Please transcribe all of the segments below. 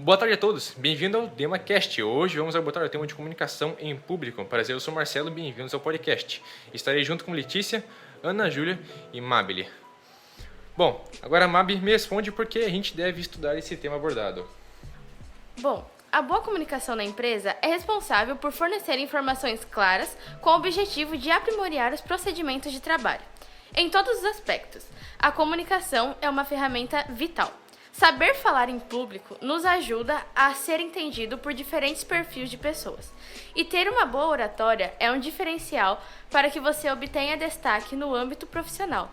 Boa tarde a todos, bem-vindo ao DemaCast. Hoje vamos abordar o tema de comunicação em público. Prazer, eu sou Marcelo, bem-vindos ao podcast. Estarei junto com Letícia, Ana Júlia e Mabile. Bom, agora a Mabile me responde por que a gente deve estudar esse tema abordado. Bom, a boa comunicação na empresa é responsável por fornecer informações claras com o objetivo de aprimorar os procedimentos de trabalho. Em todos os aspectos, a comunicação é uma ferramenta vital. Saber falar em público nos ajuda a ser entendido por diferentes perfis de pessoas. E ter uma boa oratória é um diferencial para que você obtenha destaque no âmbito profissional.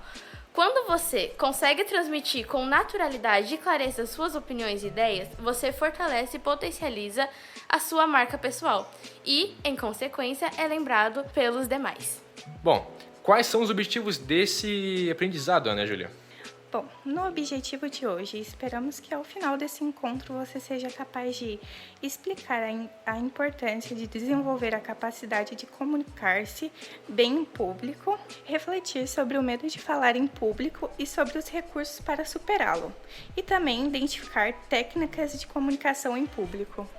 Quando você consegue transmitir com naturalidade e clareza suas opiniões e ideias, você fortalece e potencializa a sua marca pessoal e, em consequência, é lembrado pelos demais. Bom, quais são os objetivos desse aprendizado, Ana Júlia? Bom, no objetivo de hoje, esperamos que ao final desse encontro você seja capaz de explicar a importância de desenvolver a capacidade de comunicar-se bem em público, refletir sobre o medo de falar em público e sobre os recursos para superá-lo, e também identificar técnicas de comunicação em público.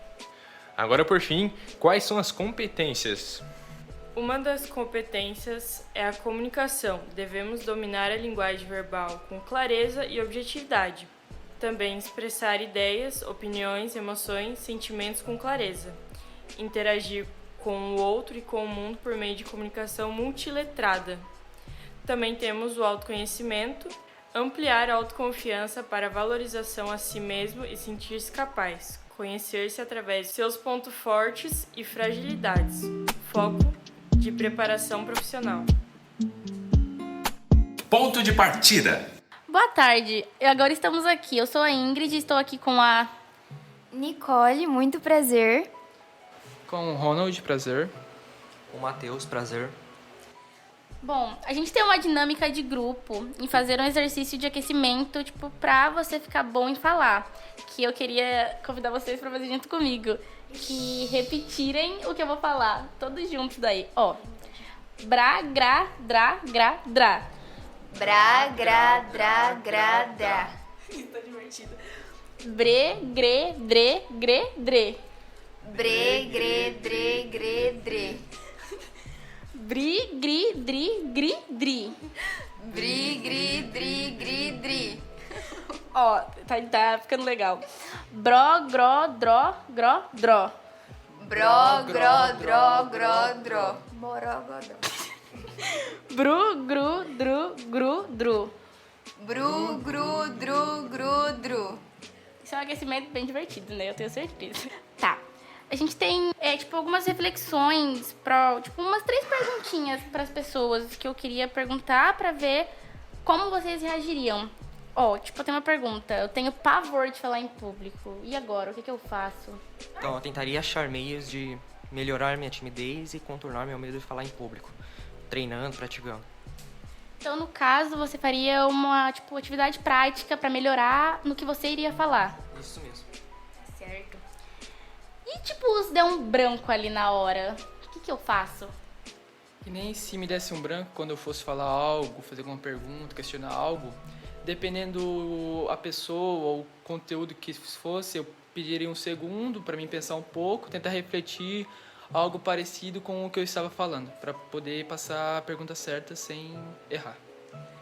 Agora, por fim, quais são as competências? Uma das competências é a comunicação. Devemos dominar a linguagem verbal com clareza e objetividade. Também expressar ideias, opiniões, emoções, sentimentos com clareza. Interagir com o outro e com o mundo por meio de comunicação multiletrada. Também temos o autoconhecimento, ampliar a autoconfiança para valorização a si mesmo e sentir-se capaz. Conhecer-se através de seus pontos fortes e fragilidades. Foco de preparação profissional. Ponto de partida. Boa tarde, agora estamos aqui. Eu sou a Ingrid e estou aqui com a Nicole, muito prazer. Com o Ronald, prazer. Com o Matheus, prazer. Bom, a gente tem uma dinâmica de grupo em fazer um exercício de aquecimento, pra você ficar bom em falar. Que eu queria convidar vocês pra fazer junto comigo. Que repetirem o que eu vou falar. Todos juntos daí. Ó. Bra, gra, dra, gra, dra. Bra, gra, dra, gra, dra. Tá divertido. Bre, gre, dre, gre, dre. Bre, gre, dre, gre, dre. Bri, gri, dri, gri, dri. Bri, gri, dri, gri, dri. Ó, tá ficando legal. Bro, gro, dro, gro, dro. Bro, gro, dro, gro, dro. Borogodó. Bru, gru, dru, gru, dru. Bru, gru, dru, gru, dru. Isso é um aquecimento bem divertido, né? Eu tenho certeza. Tá. A gente tem, algumas reflexões, umas 3 perguntinhas para as pessoas que eu queria perguntar para ver como vocês reagiriam. Ó, eu tenho uma pergunta. Eu tenho pavor de falar em público. E agora? O que eu faço? Então, eu tentaria achar meios de melhorar minha timidez e contornar meu medo de falar em público. Treinando, praticando. Então, no caso, você faria uma, atividade prática para melhorar no que você iria falar. Isso mesmo. Certo. E, se der um branco ali na hora, o que eu faço? E nem se me desse um branco quando eu fosse falar algo, fazer alguma pergunta, questionar algo, dependendo a pessoa ou o conteúdo que fosse, eu pediria um segundo para mim pensar um pouco, tentar refletir algo parecido com o que eu estava falando, para poder passar a pergunta certa sem errar.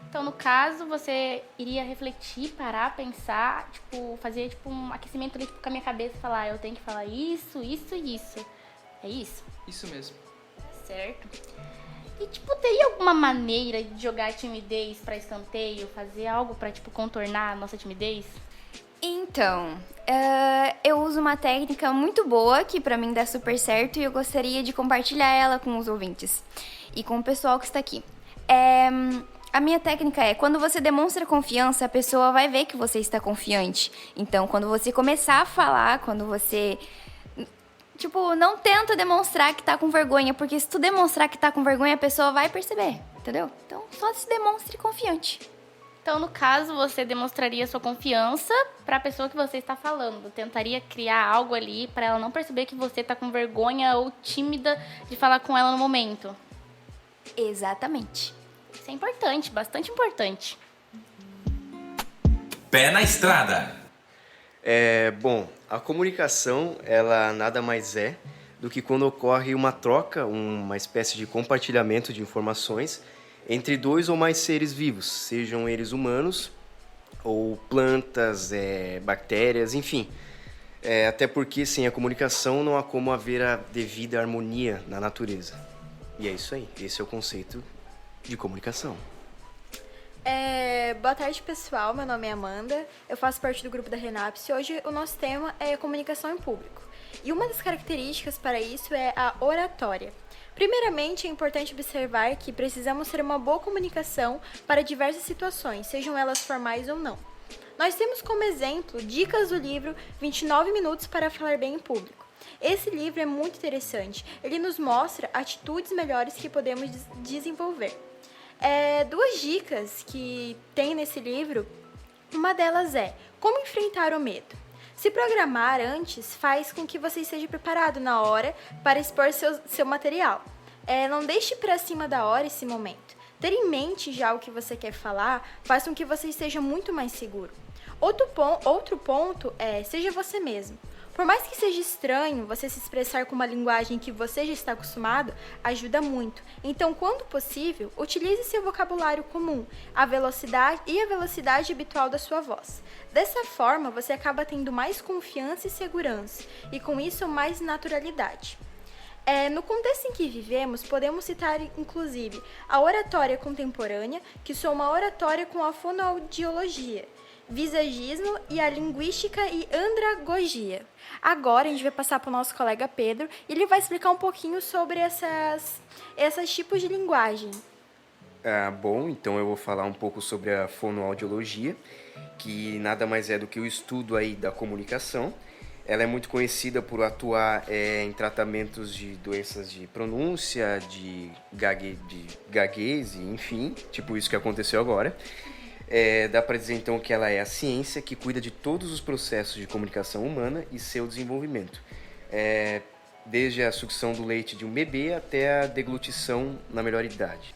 Então, no caso, você iria refletir, parar, pensar, fazer um aquecimento ali com a minha cabeça e falar, eu tenho que falar isso, isso e isso. É isso? Isso mesmo. Certo. E, teria alguma maneira de jogar a timidez para escanteio, fazer algo para, contornar a nossa timidez? Então, eu uso uma técnica muito boa que pra mim dá super certo e eu gostaria de compartilhar ela com os ouvintes e com o pessoal que está aqui. A minha técnica é, quando você demonstra confiança, a pessoa vai ver que você está confiante. Então, quando você começar a falar, quando você, não tenta demonstrar que tá com vergonha, porque se tu demonstrar que tá com vergonha, a pessoa vai perceber, entendeu? Então, só se demonstre confiante. Então, no caso, você demonstraria sua confiança para a pessoa que você está falando. Tentaria criar algo ali para ela não perceber que você tá com vergonha ou tímida de falar com ela no momento. Exatamente. Isso é importante, bastante importante. Pé na estrada. Bom, a comunicação, ela nada mais é do que quando ocorre uma troca, uma espécie de compartilhamento de informações entre dois ou mais seres vivos, sejam eles humanos ou plantas, bactérias, enfim. Até porque sem a comunicação não há como haver a devida harmonia na natureza. E é isso aí, esse é o conceito de comunicação. Boa tarde, pessoal. Meu nome é Amanda, eu faço parte do grupo da Renaps e hoje o nosso tema é comunicação em público. E uma das características para isso é a oratória. Primeiramente, é importante observar que precisamos ter uma boa comunicação para diversas situações, sejam elas formais ou não. Nós temos como exemplo dicas do livro 29 Minutos para Falar Bem em Público. Esse livro é muito interessante, ele nos mostra atitudes melhores que podemos desenvolver. Duas dicas que tem nesse livro, uma delas é como enfrentar o medo. Se programar antes faz com que você esteja preparado na hora para expor seu material. Não deixe para cima da hora esse momento. Ter em mente já o que você quer falar faz com que você esteja muito mais seguro. Outro ponto é, seja você mesmo. Por mais que seja estranho você se expressar com uma linguagem que você já está acostumado, ajuda muito. Então, quando possível, utilize seu vocabulário comum, a velocidade habitual da sua voz. Dessa forma, você acaba tendo mais confiança e segurança, e com isso, mais naturalidade. No contexto em que vivemos, podemos citar, inclusive, a oratória contemporânea, que sou uma oratória com a fonoaudiologia, visagismo e a linguística e andragogia. Agora a gente vai passar para o nosso colega Pedro e ele vai explicar um pouquinho sobre esses tipos de linguagem. Bom, então eu vou falar um pouco sobre a fonoaudiologia, que nada mais é do que o estudo aí da comunicação. Ela é muito conhecida por atuar em tratamentos de doenças de pronúncia, de gaguez, enfim, tipo isso que aconteceu agora. Dá para dizer então que ela é a ciência que cuida de todos os processos de comunicação humana e seu desenvolvimento, desde a sucção do leite de um bebê até a deglutição na melhor idade.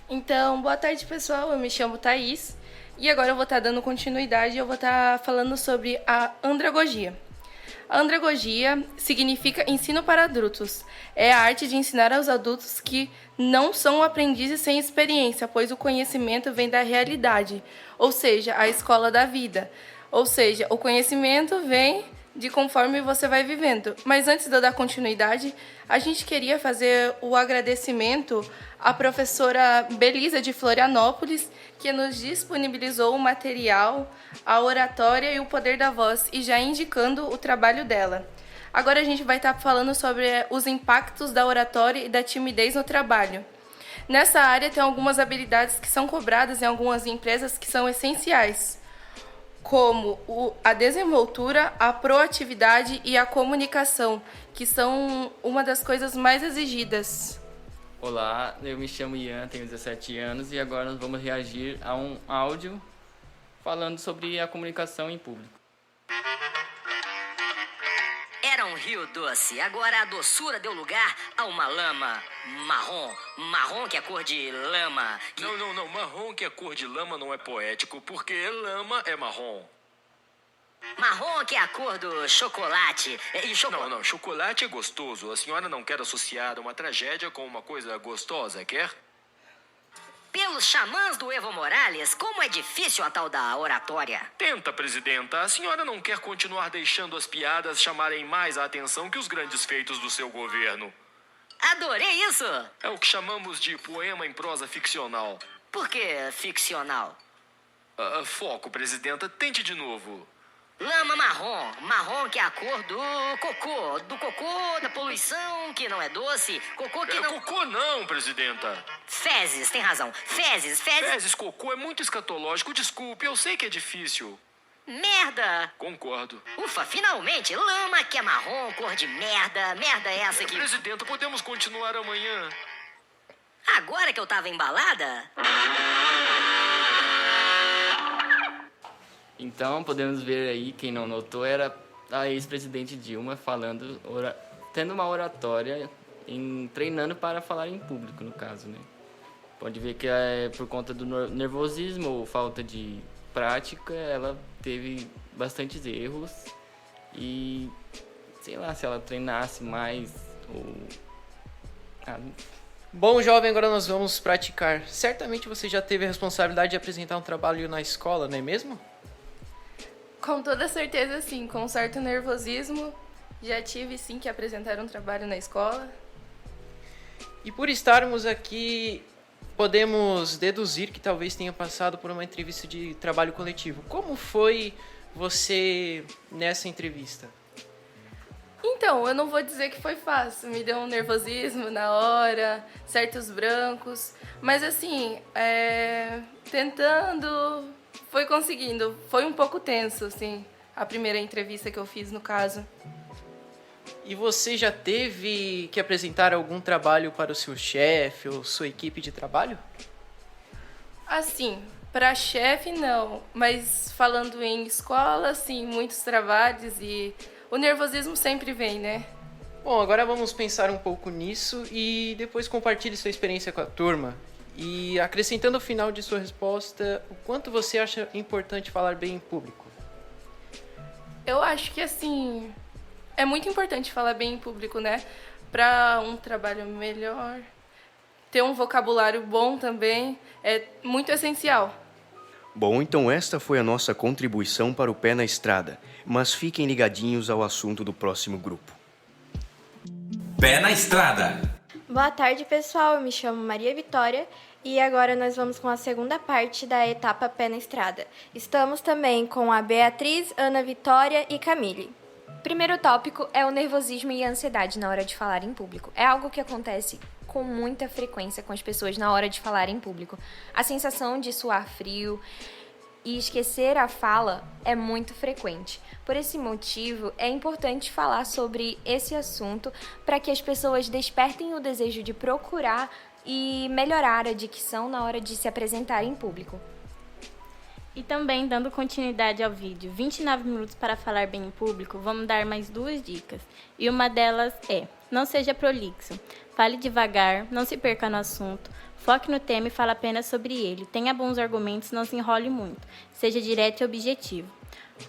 Então, boa tarde, pessoal, eu me chamo Thaís e agora eu vou estar dando continuidade, eu vou estar falando sobre a andragogia. A andragogia significa ensino para adultos. É a arte de ensinar aos adultos que não são aprendizes sem experiência, pois o conhecimento vem da realidade, ou seja, a escola da vida. Ou seja, o conhecimento vem de conforme você vai vivendo. Mas antes de eu dar continuidade, a gente queria fazer o agradecimento à professora Belisa de Florianópolis, que nos disponibilizou o material, a oratória e o poder da voz, e já indicando o trabalho dela. Agora a gente vai estar falando sobre os impactos da oratória e da timidez no trabalho. Nessa área tem algumas habilidades que são cobradas em algumas empresas que são essenciais, como a desenvoltura, a proatividade e a comunicação, que são uma das coisas mais exigidas. Olá, eu me chamo Ian, tenho 17 anos e agora nós vamos reagir a um áudio falando sobre a comunicação em público. Era um rio doce, agora a doçura deu lugar a uma lama marrom. Marrom que é cor de lama. Não, marrom que é cor de lama não é poético, porque lama é marrom. Marrom que é a cor do chocolate. Não, chocolate é gostoso. A senhora não quer associar uma tragédia com uma coisa gostosa, quer? Pelos xamãs do Evo Morales, como é difícil a tal da oratória. Tenta, presidenta. A senhora não quer continuar deixando as piadas chamarem mais a atenção que os grandes feitos do seu governo. Adorei isso! É o que chamamos de poema em prosa ficcional. Por que ficcional? Foco, presidenta. Tente de novo. Lama marrom. Marrom que é a cor do cocô. Do cocô, da poluição, que não é doce. Cocô que não... Cocô não, presidenta. Fezes, tem razão. Fezes. Fezes, cocô é muito escatológico. Desculpe, eu sei que é difícil. Merda. Concordo. Ufa, finalmente. Lama que é marrom, cor de merda. Merda é essa que... Presidenta, podemos continuar amanhã. Agora que eu tava embalada... Então, podemos ver aí, quem não notou, era a ex-presidente Dilma falando, tendo uma oratória, treinando para falar em público, no caso, né? Pode ver que é por conta do nervosismo ou falta de prática, ela teve bastantes erros e, sei lá, se ela treinasse mais ou... Bom, jovem, agora nós vamos praticar. Certamente você já teve a responsabilidade de apresentar um trabalho na escola, não é mesmo? Com toda certeza, sim. Com certo nervosismo, já tive, sim, que apresentar um trabalho na escola. E por estarmos aqui, podemos deduzir que talvez tenha passado por uma entrevista de trabalho coletivo. Como foi você nessa entrevista? Então, eu não vou dizer que foi fácil. Me deu um nervosismo na hora, certos brancos. Mas assim, tentando, foi conseguindo. Foi um pouco tenso, assim, a primeira entrevista que eu fiz, no caso. E você já teve que apresentar algum trabalho para o seu chefe ou sua equipe de trabalho? Assim, para chefe não, mas falando em escola, sim, muitos trabalhos e o nervosismo sempre vem, né? Bom, agora vamos pensar um pouco nisso e depois compartilhe sua experiência com a turma. E acrescentando ao final de sua resposta, o quanto você acha importante falar bem em público? Eu acho que, assim, é muito importante falar bem em público, né? Para um trabalho melhor, ter um vocabulário bom também, é muito essencial. Bom, então esta foi a nossa contribuição para o Pé na Estrada, mas fiquem ligadinhos ao assunto do próximo grupo. Pé na Estrada. Boa tarde, pessoal. Eu me chamo Maria Vitória e agora nós vamos com a segunda parte da etapa Pé na Estrada. Estamos também com a Beatriz, Ana Vitória e Camille. Primeiro tópico é o nervosismo e a ansiedade na hora de falar em público. É algo que acontece com muita frequência com as pessoas na hora de falar em público. A sensação de suar frio e esquecer a fala é muito frequente. Por esse motivo, é importante falar sobre esse assunto para que as pessoas despertem o desejo de procurar e melhorar a dicção na hora de se apresentar em público. E também, dando continuidade ao vídeo 29 minutos para falar bem em público, vamos dar mais 2 dicas. E uma delas é: não seja prolixo, fale devagar, não se perca no assunto, foque no tema e fale apenas sobre ele. Tenha bons argumentos, não se enrole muito, seja direto e objetivo.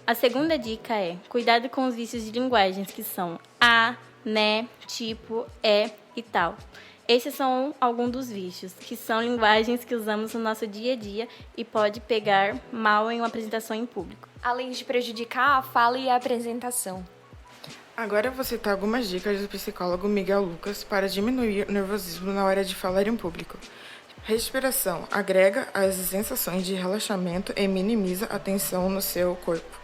A segunda dica é: cuidado com os vícios de linguagens que são a, né, tipo, e tal. Esses são alguns dos vícios, que são linguagens que usamos no nosso dia a dia e pode pegar mal em uma apresentação em público. Além de prejudicar a fala e a apresentação. Agora eu vou citar algumas dicas do psicólogo Miguel Lucas para diminuir o nervosismo na hora de falar em público. Respiração agrega as sensações de relaxamento e minimiza a tensão no seu corpo.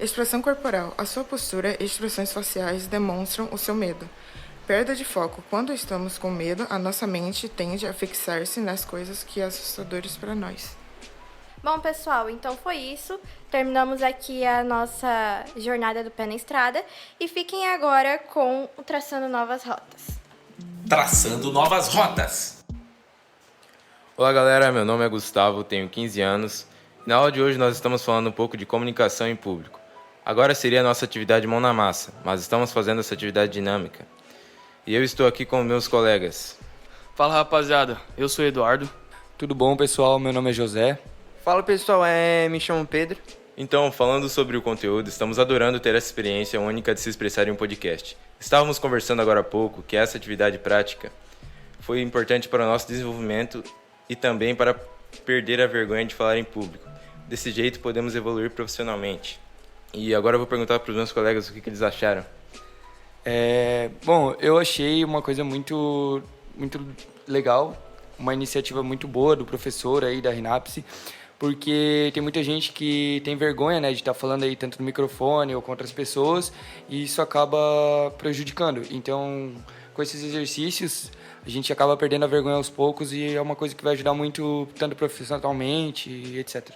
Expressão corporal. A sua postura e expressões faciais demonstram o seu medo. Perda de foco. Quando estamos com medo, a nossa mente tende a fixar-se nas coisas que são assustadoras para nós. Bom, pessoal, então foi isso. Terminamos aqui a nossa jornada do Pé na Estrada e fiquem agora com o Traçando Novas Rotas. Traçando Novas Rotas. Olá galera, meu nome é Gustavo, tenho 15 anos. Na aula de hoje nós estamos falando um pouco de comunicação em público. Agora seria a nossa atividade mão na massa, mas estamos fazendo essa atividade dinâmica. E eu estou aqui com meus colegas. Fala rapaziada, eu sou Eduardo. Tudo bom pessoal, meu nome é José. Fala pessoal, me chamo Pedro. Então, falando sobre o conteúdo, estamos adorando ter essa experiência única de se expressar em um podcast. Estávamos conversando agora há pouco que essa atividade prática foi importante para o nosso desenvolvimento e também para perder a vergonha de falar em público. Desse jeito podemos evoluir profissionalmente. E agora eu vou perguntar para os meus colegas o que eles acharam. Bom, eu achei uma coisa muito legal, uma iniciativa muito boa do professor aí da RENAPSE, porque tem muita gente que tem vergonha, né, de estar falando aí tanto no microfone ou com outras pessoas, e isso acaba prejudicando. Então, com esses exercícios, a gente acaba perdendo a vergonha aos poucos e é uma coisa que vai ajudar muito, tanto profissionalmente e etc.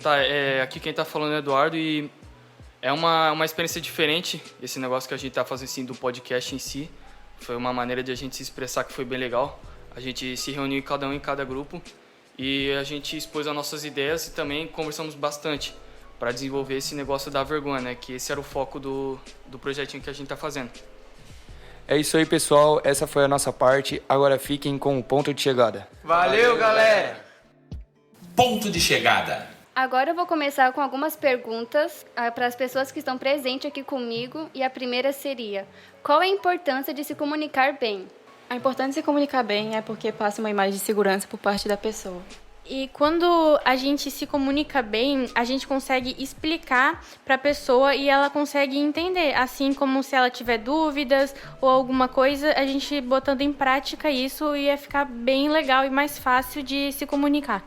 Tá, aqui quem tá falando é o Eduardo e é uma experiência diferente, esse negócio que a gente tá fazendo assim, do podcast em si. Foi uma maneira de a gente se expressar que foi bem legal. A gente se reuniu cada um em cada grupo e a gente expôs as nossas ideias e também conversamos bastante para desenvolver esse negócio da vergonha, né? Que esse era o foco do projetinho que a gente tá fazendo. É isso aí, pessoal. Essa foi a nossa parte. Agora fiquem com o ponto de chegada. Valeu, galera! Ponto de chegada. Agora eu vou começar com algumas perguntas para as pessoas que estão presentes aqui comigo. E a primeira seria: qual é a importância de se comunicar bem? A importância de se comunicar bem é porque passa uma imagem de segurança por parte da pessoa. E quando a gente se comunica bem, a gente consegue explicar para a pessoa e ela consegue entender. Assim como se ela tiver dúvidas ou alguma coisa, a gente botando em prática isso ia ficar bem legal e mais fácil de se comunicar.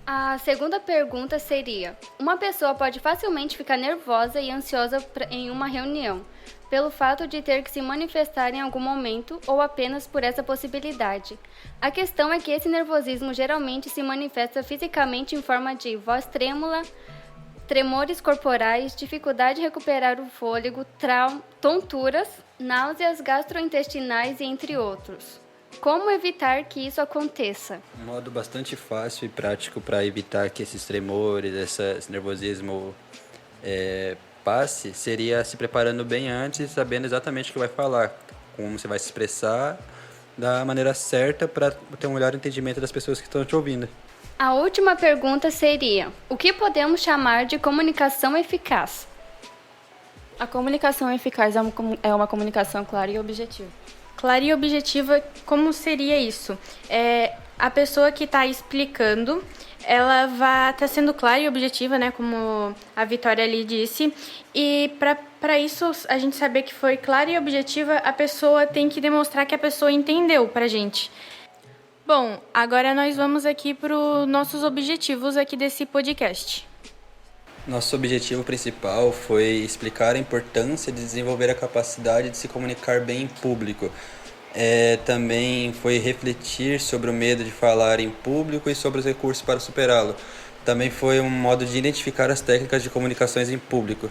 A segunda pergunta seria: uma pessoa pode facilmente ficar nervosa e ansiosa em uma reunião, pelo fato de ter que se manifestar em algum momento ou apenas por essa possibilidade. A questão é que esse nervosismo geralmente se manifesta fisicamente em forma de voz trêmula, tremores corporais, dificuldade de recuperar o fôlego, tonturas, náuseas gastrointestinais e entre outros. Como evitar que isso aconteça? Um modo bastante fácil e prático para evitar que esses tremores, esse nervosismo passe, seria se preparando bem antes e sabendo exatamente o que vai falar, como você vai se expressar da maneira certa para ter um melhor entendimento das pessoas que estão te ouvindo. A última pergunta seria: o que podemos chamar de comunicação eficaz? A comunicação eficaz é uma comunicação clara e objetiva. Clara e objetiva, como seria isso? A pessoa que está explicando, ela vai estar sendo clara e objetiva, né, como a Vitória ali disse. E para isso, a gente saber que foi clara e objetiva, a pessoa tem que demonstrar que a pessoa entendeu pra gente. Bom, agora nós vamos aqui para os nossos objetivos aqui desse podcast. Nosso objetivo principal foi explicar a importância de desenvolver a capacidade de se comunicar bem em público. Também foi refletir sobre o medo de falar em público e sobre os recursos para superá-lo. Também foi um modo de identificar as técnicas de comunicações em público.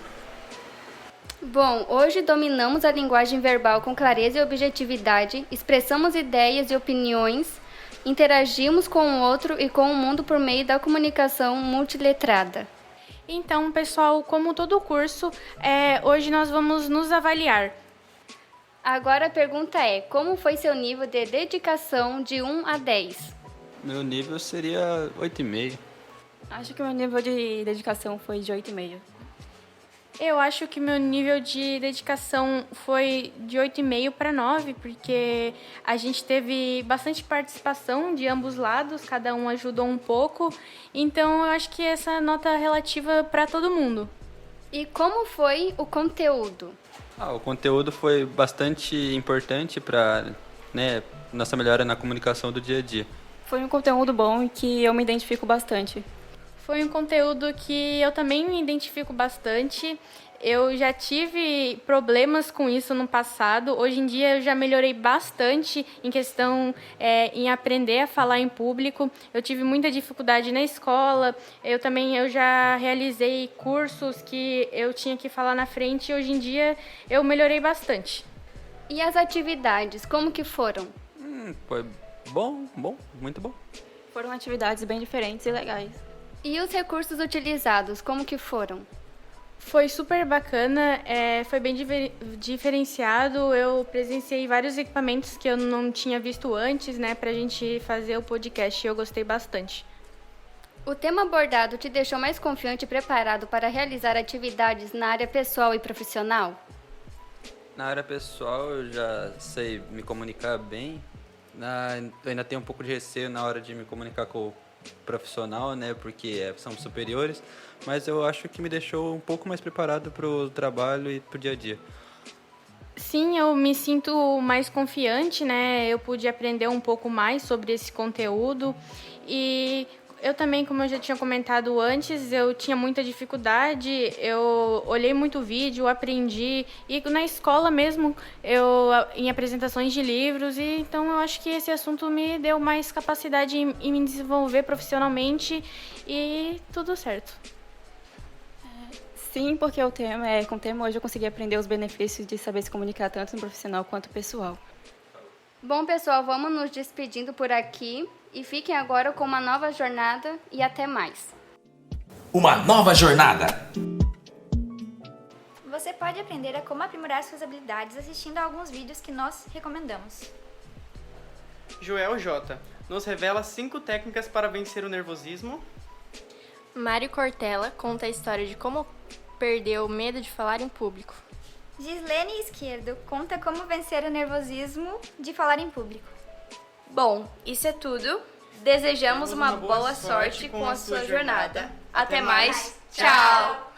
Bom, hoje dominamos a linguagem verbal com clareza e objetividade, expressamos ideias e opiniões, interagimos com o outro e com o mundo por meio da comunicação multiletrada. Então, pessoal, como todo o curso, hoje nós vamos nos avaliar. Agora a pergunta é: como foi seu nível de dedicação de 1 a 10? Meu nível seria 8,5. Acho que o meu nível de dedicação foi de 8,5. Eu acho que meu nível de dedicação foi de 8,5 para 9, porque a gente teve bastante participação de ambos lados, cada um ajudou um pouco, então eu acho que essa nota é relativa para todo mundo. E como foi o conteúdo? O conteúdo foi bastante importante para nossa melhora na comunicação do dia a dia. Foi um conteúdo bom e que eu me identifico bastante. Foi um conteúdo que eu também me identifico bastante. Eu já tive problemas com isso no passado. Hoje em dia eu já melhorei bastante em questão em aprender a falar em público. Eu tive muita dificuldade na escola. Eu já realizei cursos que eu tinha que falar na frente. E hoje em dia eu melhorei bastante. E as atividades, como que foram? Foi bom, muito bom. Foram atividades bem diferentes e legais. E os recursos utilizados, como que foram? Foi super bacana, foi bem diferenciado. Eu presenciei vários equipamentos que eu não tinha visto antes, né, pra gente fazer o podcast, e eu gostei bastante. O tema abordado te deixou mais confiante e preparado para realizar atividades na área pessoal e profissional? Na área pessoal eu já sei me comunicar bem. Eu ainda tenho um pouco de receio na hora de me comunicar com o profissional, né, porque são superiores, mas eu acho que me deixou um pouco mais preparado para o trabalho e para o dia a dia. Sim, eu me sinto mais confiante, né, eu pude aprender um pouco mais sobre esse conteúdo e eu também, como eu já tinha comentado antes, eu tinha muita dificuldade, eu olhei muito vídeo, aprendi, e na escola mesmo, em apresentações de livros, e então eu acho que esse assunto me deu mais capacidade em me desenvolver profissionalmente e tudo certo. Sim, porque com o tema hoje eu consegui aprender os benefícios de saber se comunicar tanto no profissional quanto pessoal. Bom, pessoal, vamos nos despedindo por aqui. E fiquem agora com uma nova jornada e até mais. Uma nova jornada. Você pode aprender a como aprimorar suas habilidades assistindo a alguns vídeos que nós recomendamos. Joel J. nos revela 5 técnicas para vencer o nervosismo. Mário Cortella conta a história de como perdeu o medo de falar em público. Gislene Esquerdo conta como vencer o nervosismo de falar em público. Bom, isso é tudo. Desejamos uma boa sorte com a sua jornada. Até mais. Tchau!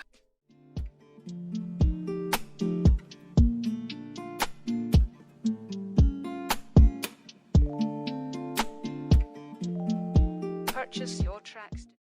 Purchase your tracks.